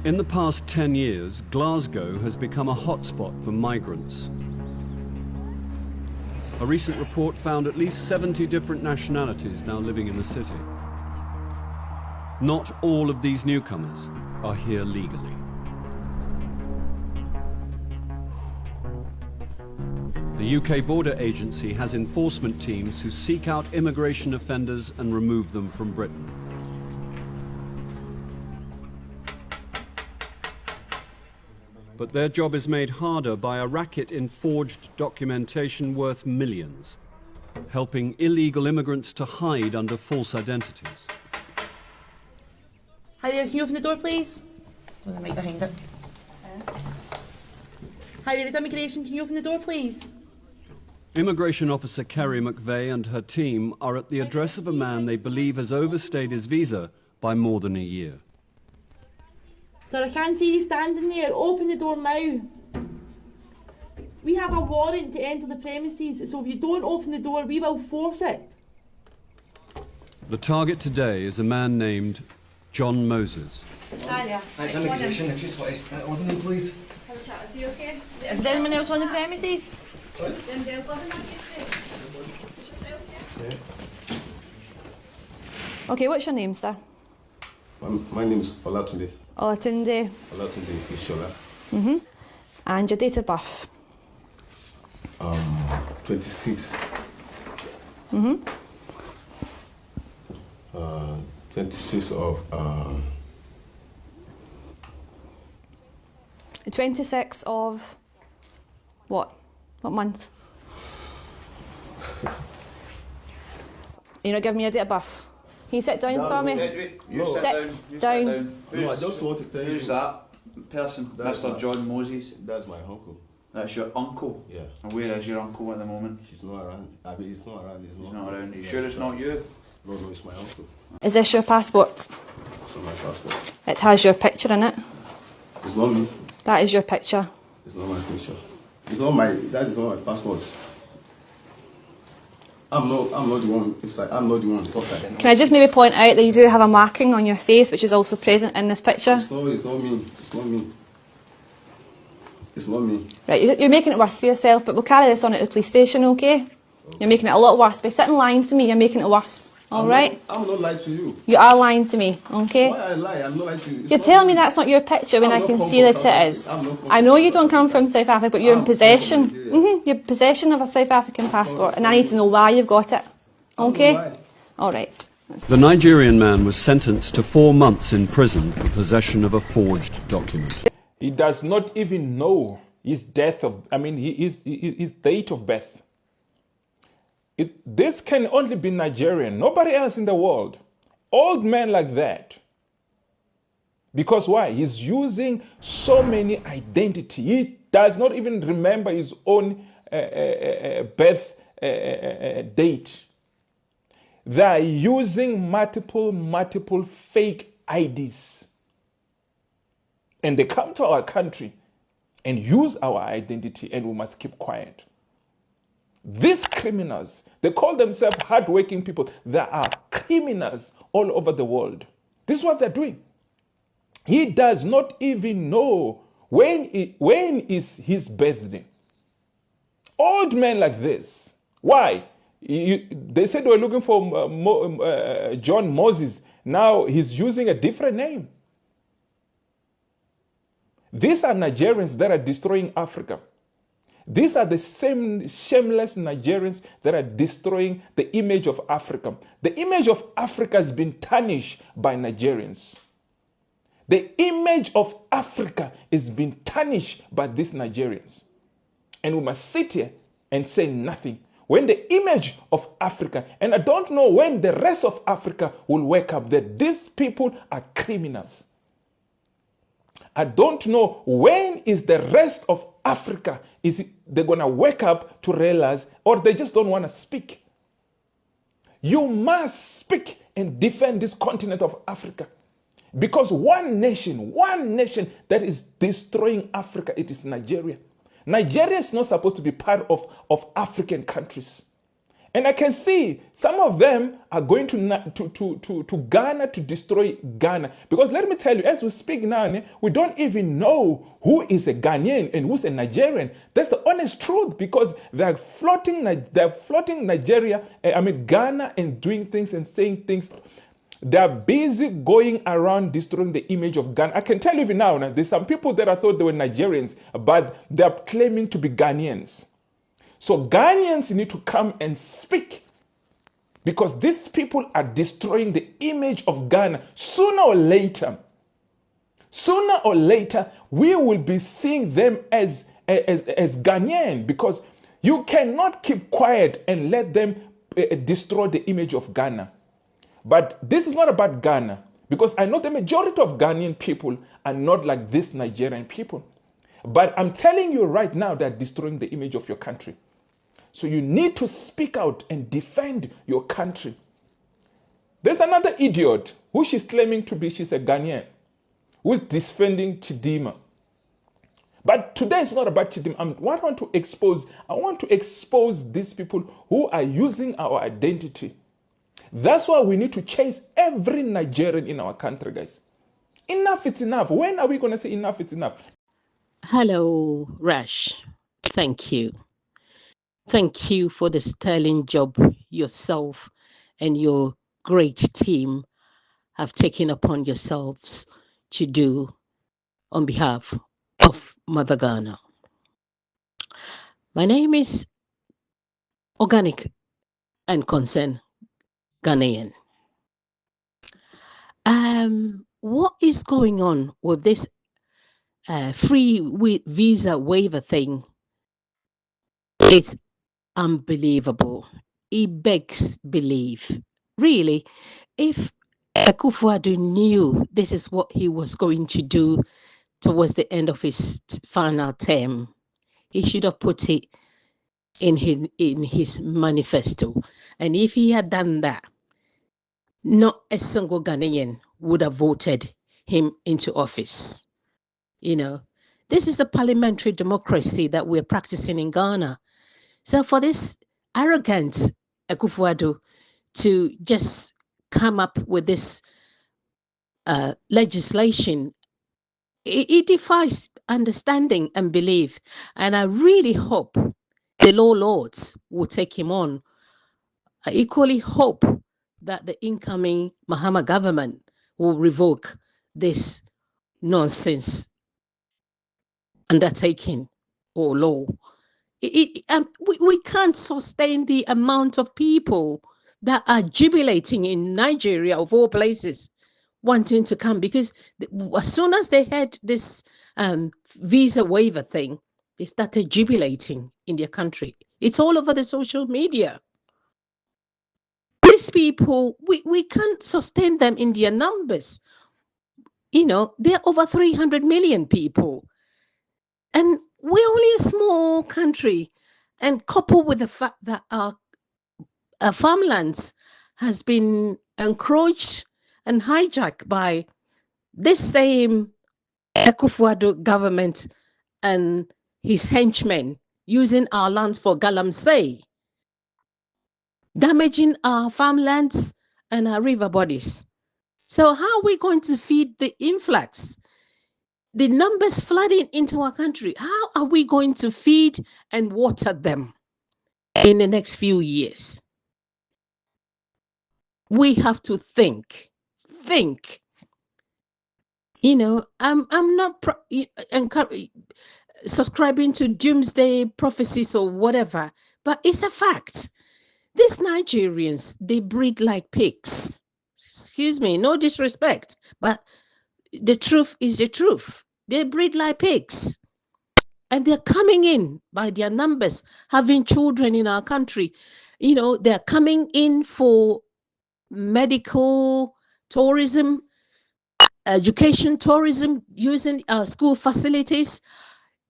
In the past 10 years, Glasgow has become a hotspot for migrants. A recent report found at least 70 different nationalities now living in the city. Not all of these newcomers are here legally. The UK Border Agency has enforcement teams who seek out immigration offenders and remove them from Britain. But their job is made harder by a racket in forged documentation worth millions, helping illegal immigrants to hide under false identities. Hi there, can you open the door, please? There's a mic behind it. Hi there, it's immigration. Can you open the door, please? Immigration officer Kerry McVeigh and her team are at the address of a man they believe has overstayed his visa by more than a year. Sir, I can't see you standing there. Open the door now. We have a warrant to enter the premises, so if you don't open the door, we will force it. The target today is a man named John Moses. Hi there. Thanks, immigration. If you just want to order me, please. Have a chat with you, okay? Is there anyone else on the premises? Anybody else living there? Okay, what's your name, sir? My name is Olatunde. Olatunde. Olatunde Ishola. And your date of birth? 26. 26 of 26 of what? What month? You're not giving me a date of birth. Can you sit down for me? Sit down. No, I just want to tell you. Who's that person? That's Mr. my- John Moses. That's my uncle. That's your uncle? Yeah. And where is your uncle at the moment? He's not around. I mean, he's not around. He's not around. Are you sure it's not you? No, no, it's my uncle. Is this your passport? It's not my passport. It has your picture in it. It's not me. That is your picture. It's not my picture. It's not my. That is not my passport. I'm not the one. It's like I'm not the one. Because I Can I just maybe point out that you do have a marking on your face, which is also present in this picture? It's not me. It's not me. It's not me. Right, you're making it worse for yourself, but we'll carry this on at the police station, okay? You're making it a lot worse. By sitting lying to me, you're making it worse. All right? I'm not lying to you. You are lying to me, okay? Why I lie? I'm not lying to you. It's You're not telling me that's not your picture when I'm I not can from see that South it Africa. is. I'm not from I know you South don't come from South Africa, but you're in I'm from possession. Nigeria. You're in possession of a South African passport, and I need to know why you've got it. Okay? lying. All right. The Nigerian man was sentenced to 4 months in prison for possession of a forged document. He does not even know his date of birth. This can only be Nigerian, nobody else in the world. Old man like that. Because why? He's using so many identity. He does not even remember his own birth date. They are using multiple fake IDs. And they come to our country and use our identity, and we must keep quiet. These criminals, they call themselves hardworking people. There are criminals all over the world. This is what they're doing. He does not even know when is his birthday. Old men like this. Why? They said they were looking for John Moses. Now he's using a different name. These are Nigerians that are destroying Africa. These are the same shameless Nigerians that are destroying the image of Africa. The image of Africa has been tarnished by Nigerians. The image of Africa is being tarnished by these Nigerians. And we must sit here and say nothing. When the image of Africa, and I don't know when the rest of Africa will wake up that these people are criminals. I don't know when is the rest of Africa, they're going to wake up to realize, or they just don't want to speak. You must speak and defend this continent of Africa. Because one nation that is destroying Africa, it is Nigeria. Nigeria is not supposed to be part of African countries. And I can see some of them are going to Ghana to destroy Ghana. Because let me tell you, as we speak now, we don't even know who is a Ghanaian and who's a Nigerian. That's the honest truth, because they're floating Nigeria, Ghana, and doing things and saying things. They're busy going around destroying the image of Ghana. I can tell you even now, there's some people that I thought they were Nigerians, but they're claiming to be Ghanaians. So Ghanaians need to come and speak, because these people are destroying the image of Ghana. Sooner or later, we will be seeing them as Ghanaian, because you cannot keep quiet and let them destroy the image of Ghana. But this is not about Ghana, because I know the majority of Ghanaian people are not like this Nigerian people. But I'm telling you right now, they're destroying the image of your country. So you need to speak out and defend your country. There's another idiot who she's claiming to be, she's a Ghanaian, who's defending Chidima. But today it's not about Chidima. I want to expose these people who are using our identity. That's why we need to chase every Nigerian in our country, guys. Enough is enough. When are we going to say enough is enough? Hello, Rash. Thank you. Thank you for the sterling job yourself and your great team have taken upon yourselves to do on behalf of Mother Ghana. My name is Organic and Concern Ghanaian. What is going on with this free visa waiver thing? It's unbelievable. It begs belief. Really, if Akufo-Addo knew this is what he was going to do towards the end of his final term, he should have put it in his manifesto. And if he had done that, not a single Ghanaian would have voted him into office. You know, this is a parliamentary democracy that we're practicing in Ghana. So for this arrogant Akufo-Addo to just come up with this legislation, it defies understanding and belief. And I really hope the law lords will take him on. I equally hope that the incoming Mahama government will revoke this nonsense undertaking or law. We can't sustain the amount of people that are jubilating in Nigeria, of all places, wanting to come, because as soon as they had this visa waiver thing, they started jubilating in their country. It's all over the social media. These people, we can't sustain them in their numbers. You know, they're over 300 million people. And we're only a small country. And coupled with the fact that our farmlands has been encroached and hijacked by this same Akufo-Addo government and his henchmen using our lands for galamsey, damaging our farmlands and our river bodies. So how are we going to feed the influx? The numbers flooding into our country, how are we going to feed and water them in the next few years? We have to think. You know, I'm not subscribing to doomsday prophecies or whatever, but it's a fact. These Nigerians, they breed like pigs. Excuse me, no disrespect, but the truth is the truth. They breed like pigs. And they're coming in by their numbers, having children in our country. You know, they're coming in for medical tourism, education tourism, using our school facilities,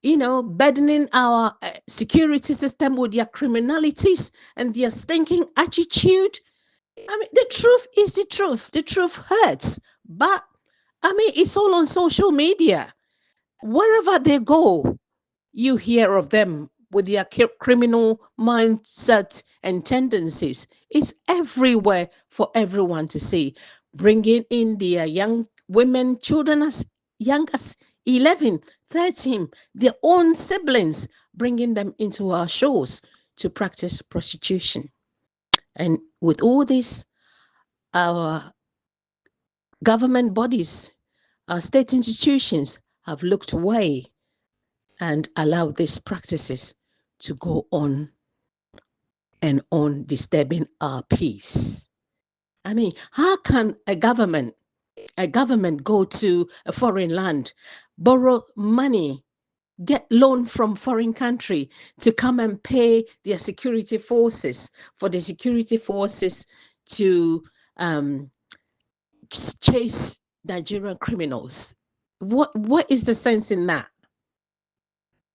you know, burdening our security system with their criminalities and their stinking attitude. I mean, the truth is the truth. The truth hurts. But, I mean, it's all on social media. Wherever they go, you hear of them with their criminal mindset and tendencies. It's everywhere for everyone to see. Bringing in their young women, children as young as 11, 13, their own siblings, bringing them into our shows to practice prostitution. And with all this, our government bodies, our state institutions have looked away and allowed these practices to go on and on, disturbing our peace. I mean, how can a government go to a foreign land, borrow money, get loan from foreign country to come and pay their security forces, for the security forces to chase Nigerian criminals? What is the sense in that?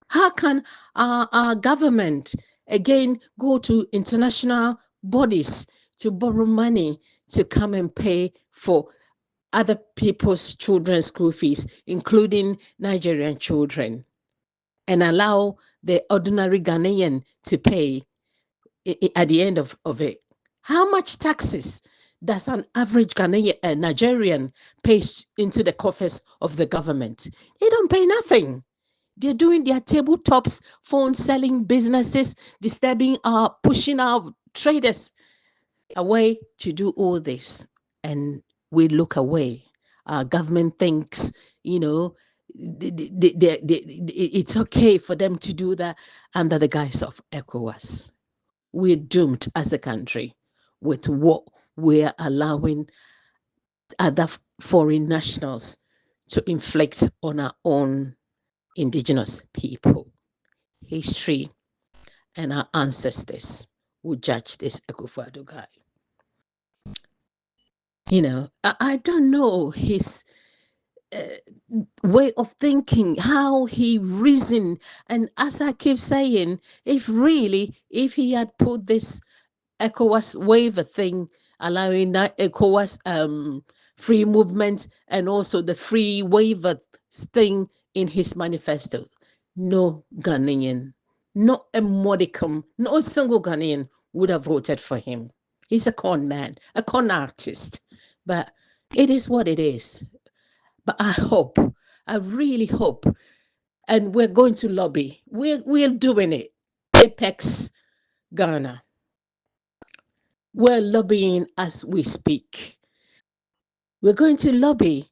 How can our government again go to international bodies to borrow money to come and pay for other people's children's school fees, including Nigerian children, and allow the ordinary Ghanaian to pay at the end of it? How much taxes does an average Ghanaian, Nigerian pay into the coffers of the government? They don't pay nothing. They're doing their tabletops, phone selling businesses, disturbing pushing our traders away to do all this. And we look away. Our government thinks, it's okay for them to do that under the guise of ECOWAS. We're doomed as a country with what we're allowing other foreign nationals to inflict on our own indigenous people. History and our ancestors will judge this Akufo-Addo guy. I don't know his way of thinking, how he reasoned. And as I keep saying, if he had put this ECOWAS waiver thing, allowing that ECOWAS free movement and also the free waiver thing in his manifesto, no Ghanaian, not a modicum, no single Ghanaian would have voted for him. He's a con man, a con artist. But it is what it is. But I really hope, and we're going to lobby. We're doing it. Apex Ghana. We're lobbying as we speak. We're going to lobby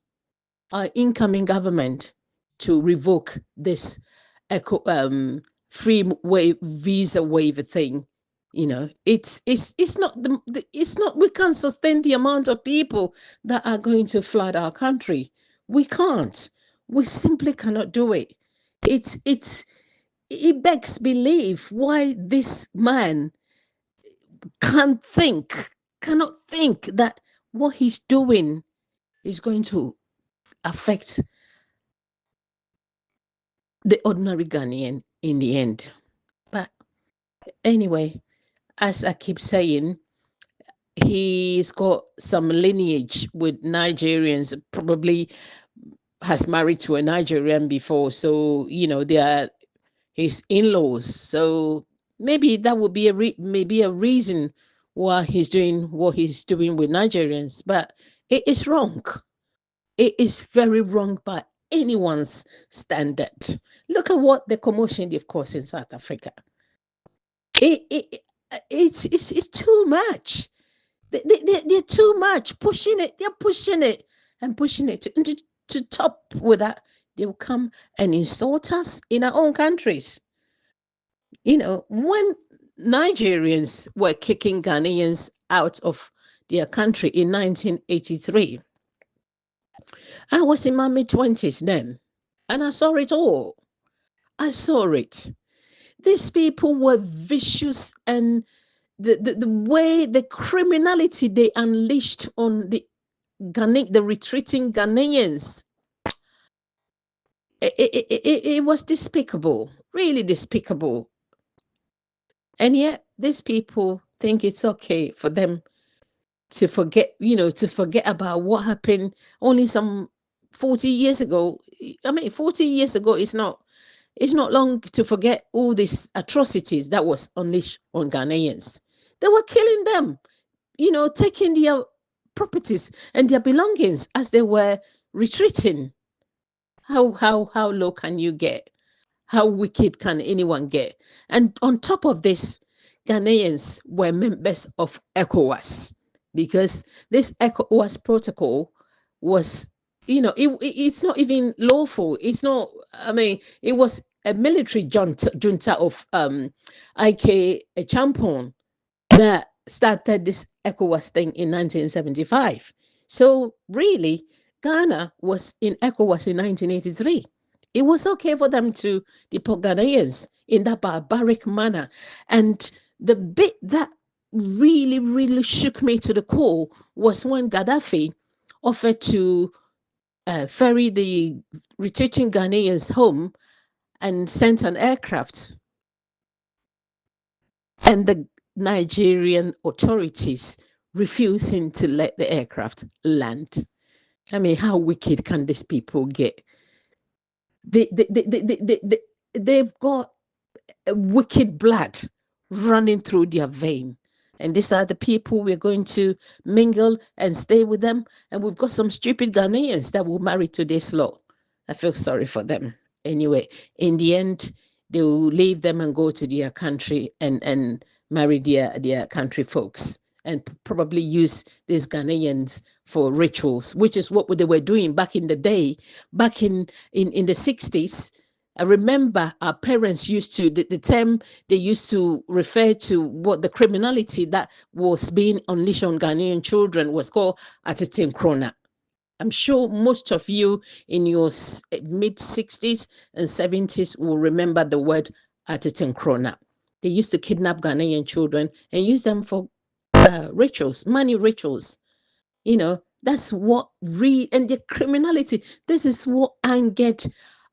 our incoming government to revoke this free visa waiver thing. It's not it's not, we can't sustain the amount of people that are going to flood our country. We can't. We simply cannot do it. It begs belief why this man cannot think that what he's doing is going to affect the ordinary Ghanaian in the end. But anyway, as I keep saying, he's got some lineage with Nigerians, probably has married to a Nigerian before. So, they are his in-laws. So maybe that would be a reason why he's doing what he's doing with Nigerians. But it is wrong. It is very wrong by anyone's standard. Look at what the commotion they've caused in South Africa. It's too much. They're too much, pushing it. They're pushing it and pushing it to top with that. They will come and insult us in our own countries. When Nigerians were kicking Ghanaians out of their country in 1983, I was in my mid-20s then, and I saw it all. I saw it. These people were vicious, and the way, the criminality they unleashed on the retreating Ghanaians, it was despicable, really despicable. And yet these people think it's okay for them to forget about what happened only some 40 years ago. I mean, 40 years ago is not it's not long to forget all these atrocities that was unleashed on Ghanaians. They were killing them, taking their properties and their belongings as they were retreating. How low can you get? How wicked can anyone get? And on top of this, Ghanaians were members of ECOWAS, because this ECOWAS protocol was, it's not even lawful. It's not, I mean, it was a military junta of Ike Champon that started this ECOWAS thing in 1975. So really, Ghana was in ECOWAS in 1983. It was okay for them to deport Ghanaians in that barbaric manner. And the bit that really, really shook me to the core was when Gaddafi offered to ferry the retreating Ghanaians home and sent an aircraft. And the Nigerian authorities refusing to let the aircraft land. I mean, how wicked can these people get? They've got wicked blood running through their vein. And these are the people we're going to mingle and stay with them. And we've got some stupid Ghanaians that will marry today's law. I feel sorry for them. Anyway, in the end, they will leave them and go to their country and marry their country folks, and probably use these Ghanaians for rituals, which is what they were doing back in the day, back in the 60s. I remember our parents used to, the term they used to refer to what the criminality that was being unleashed on Ghanaian children was called Atitin Krona. I'm sure most of you in your mid 60s and 70s will remember the word Atitin Krona. They used to kidnap Ghanaian children and use them for rituals, money rituals. That's what and the criminality. This is what angered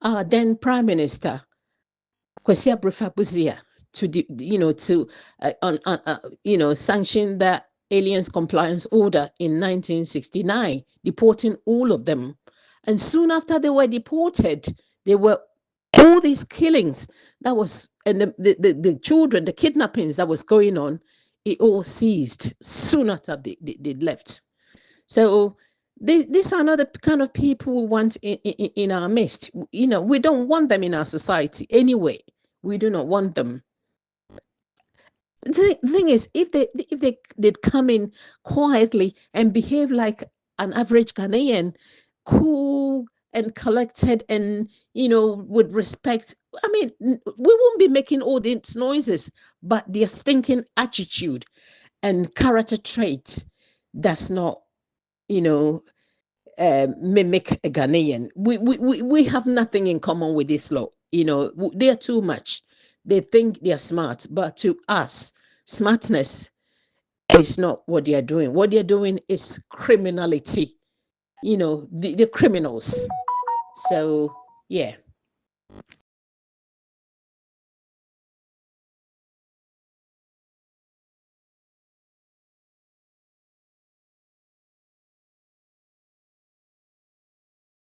then Prime Minister Kwesi Abrufo-Busia to sanction the Aliens Compliance Order in 1969, deporting all of them. And soon after they were deported, there were all these killings that was, and the children, the kidnappings that was going on, it all ceased soon after they left. So these are not the kind of people we want in our midst. We don't want them in our society anyway. We do not want them. The thing is, if they'd come in quietly and behave like an average Ghanaian, cool and collected and, with respect, I mean, we won't be making all these noises, but their stinking attitude and character traits does not, mimic a Ghanaian. We have nothing in common with this law. They're too much. They think they're smart, but to us, smartness is not what they are doing. What they're doing is criminality. The criminals. So, yeah.